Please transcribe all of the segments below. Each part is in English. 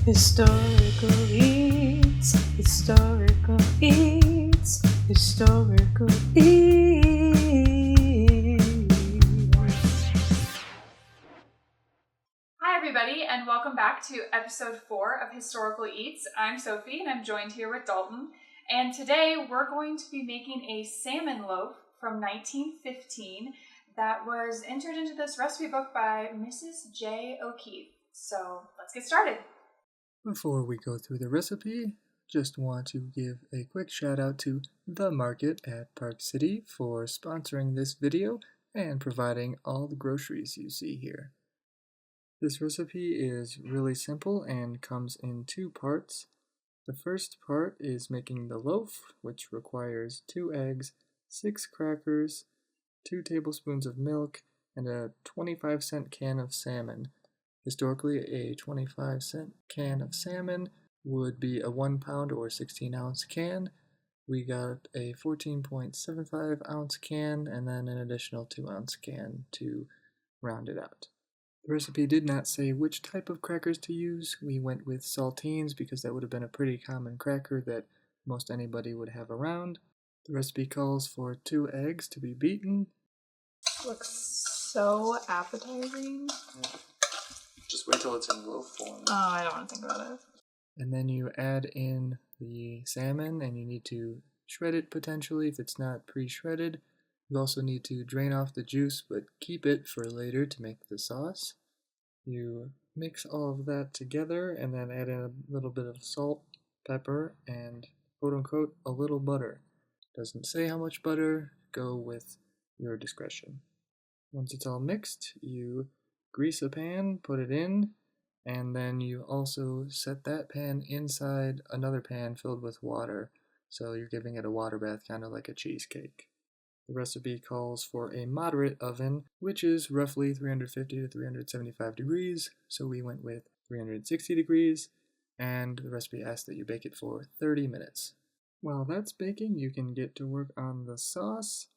Historical Eats, Historical Eats, Historical Eats. Hi everybody, and welcome back to episode 4 of Historical Eats. I'm Sophie, and I'm joined here with Dalton. And today we're going to be making a salmon loaf from 1915 that was entered into this recipe book by Mrs. J. O'Keefe. So let's get started. Before we go through the recipe, just want to give a quick shout out to The Market at Park City for sponsoring this video and providing all the groceries you see here. This recipe is really simple and comes in 2 parts. The first part is making the loaf, which requires 2 eggs, 6 crackers, 2 tablespoons of milk, and a 25-cent can of salmon. Historically, a 25-cent can of salmon would be a 1-pound or 16-ounce can. We got a 14.75-ounce can and then an additional 2-ounce can to round it out. The recipe did not say which type of crackers to use. We went with saltines because that would have been a pretty common cracker that most anybody would have around. The recipe calls for 2 eggs to be beaten. Looks so appetizing. Just wait till it's in loaf form. Oh, I don't want to think about it. And then you add in the salmon, and you need to shred it potentially if it's not pre-shredded. You also need to drain off the juice, but keep it for later to make the sauce. You mix all of that together and then add in a little bit of salt, pepper, and quote-unquote a little butter. Doesn't say how much butter, go with your discretion. Once it's all mixed, you grease a pan, put it in, and then you also set that pan inside another pan filled with water, so you're giving it a water bath, kind of like a cheesecake. The recipe calls for a moderate oven, which is roughly 350 to 375 degrees, so we went with 360 degrees, and the recipe asks that you bake it for 30 minutes. While that's baking, you can get to work on the sauce.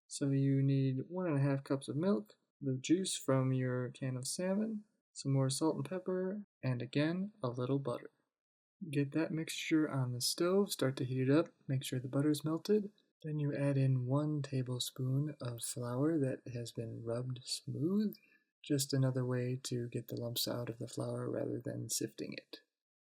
So you need 1.5 cups of milk, the juice from your can of salmon, some more salt and pepper, and again, a little butter. Get that mixture on the stove, start to heat it up, make sure the butter's melted. Then you add in 1 tablespoon of flour that has been rubbed smooth, just another way to get the lumps out of the flour rather than sifting it.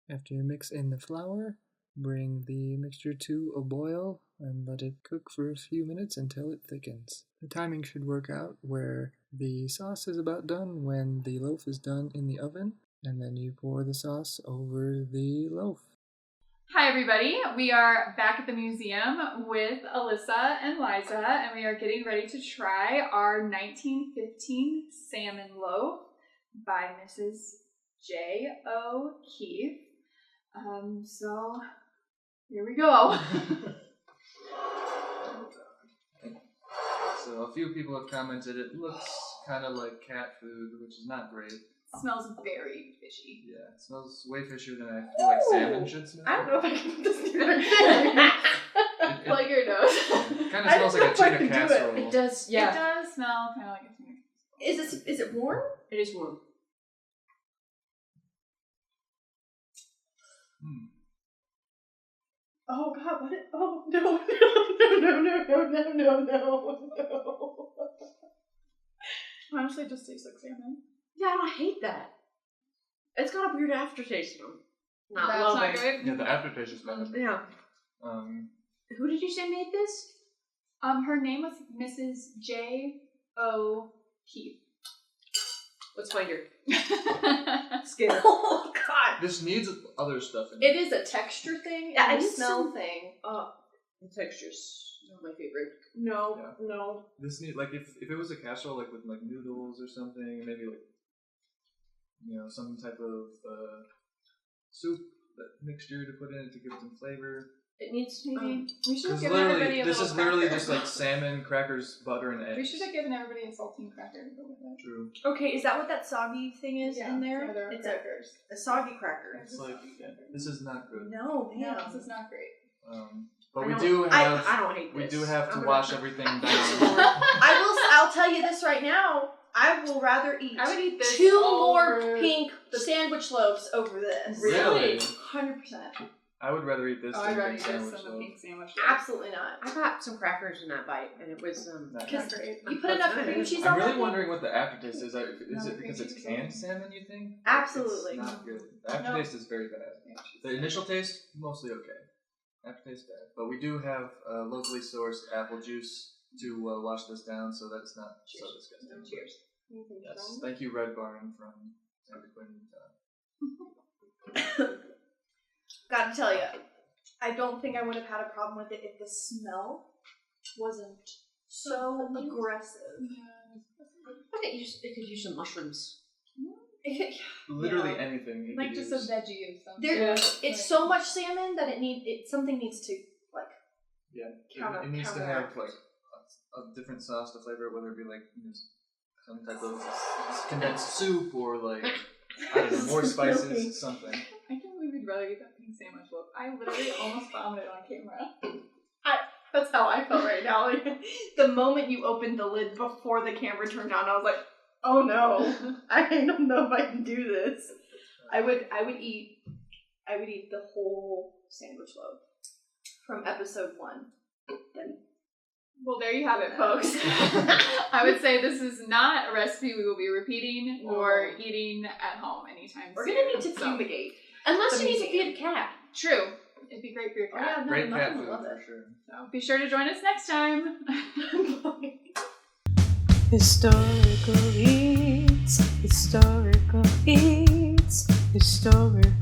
After you mix in the flour, bring the mixture to a boil and let it cook for a few minutes until it thickens. The timing should work out where the sauce is about done when the loaf is done in the oven, and then you pour the sauce over the loaf. Hi everybody, we are back at the museum with Alyssa and Liza, and we are getting ready to try our 1915 salmon loaf by Mrs. J. O'Keefe. So here we go. So a few people have commented it looks kind of like cat food, which is not great. It smells very fishy. Yeah, it smells way fishier than I feel like salmon should smell. I don't know if I can put this together. Plug your nose. It kind of smells like a tuna casserole. It does, yeah. It does smell kind of like a tuna. Is it warm? It is warm. Oh God! What? Oh no! Honestly, it just tastes like salmon. Yeah, I hate that. It's got a weird aftertaste though. That's loving. not good. Yeah, the aftertaste is bad. Yeah. Who did you say made this? Her name was Mrs. J. O'Keefe. Let's find her. Skinner. Oh God! This needs other stuff in It is a texture thing Yeah, and a it smell needs thing. The texture's not my favorite. No, Yeah. no. This need like if it was a casserole like with like noodles or something, maybe like some type of soup mixture to put in it to give it some flavor. It needs Maybe we should have Because given everybody a this little is literally cracker. just like salmon, crackers, butter, and eggs. We should have given everybody a saltine cracker to go with it. True. Okay, is that what that soggy thing is in there? Yeah, It's crackers. a soggy cracker. It's like this is not good. No, No, man. this is not great. But I we don't- do have I don't hate we this. do have to I'm wash gonna- everything down. I'll tell you this right now. I will rather eat. I would eat this 2 over more pink sandwich loaves over this. Really? 100%. I would rather eat this Oh, than I'd the rather pink eat this sandwich than the loaf. pink sandwich. Absolutely not. I got some crackers in that bite, and it was That's great. You put enough cream cheese on I'm that really thing? wondering what the aftertaste is. Is No, it because cream it's cheese canned is- salmon, you think? Absolutely. It's not good. The aftertaste is very bad. The initial taste, mostly okay. Aftertaste bad. But we do have locally sourced apple juice to wash this down so that it's not so disgusting. Cheers. Yes. Thank you, Red Barn from Santa Quinn. Gotta tell you, I don't think I would have had a problem with it if the smell wasn't so aggressive. It could use some mushrooms. Literally anything. You Like could just use. a veggie of something. There, Like- it's so much salmon that something needs to like. Yeah. Counter- It needs to counteract. have like a different sauce to flavor it, whether it be like some type of condensed soup or like I don't know, more spices, something. I can't believe you'd rather eat that pink sandwich loaf. I literally almost vomited on camera. That's how I felt right now. Like, the moment you opened the lid before the camera turned on, I was like, "Oh no, I don't know if I can do this." I would eat the whole sandwich loaf from episode 1. Then Well, there you have it, folks. I would say this is not a recipe we will be repeating or eating at home anytime we're soon. gonna need to So- fumigate. Unless The you need to museum. feed a cat. True. It'd be great for your Oh cat. yeah, no, Great cat Muffin food will love for it. sure. So be sure to join us next time. Historical eats, historical eats, historical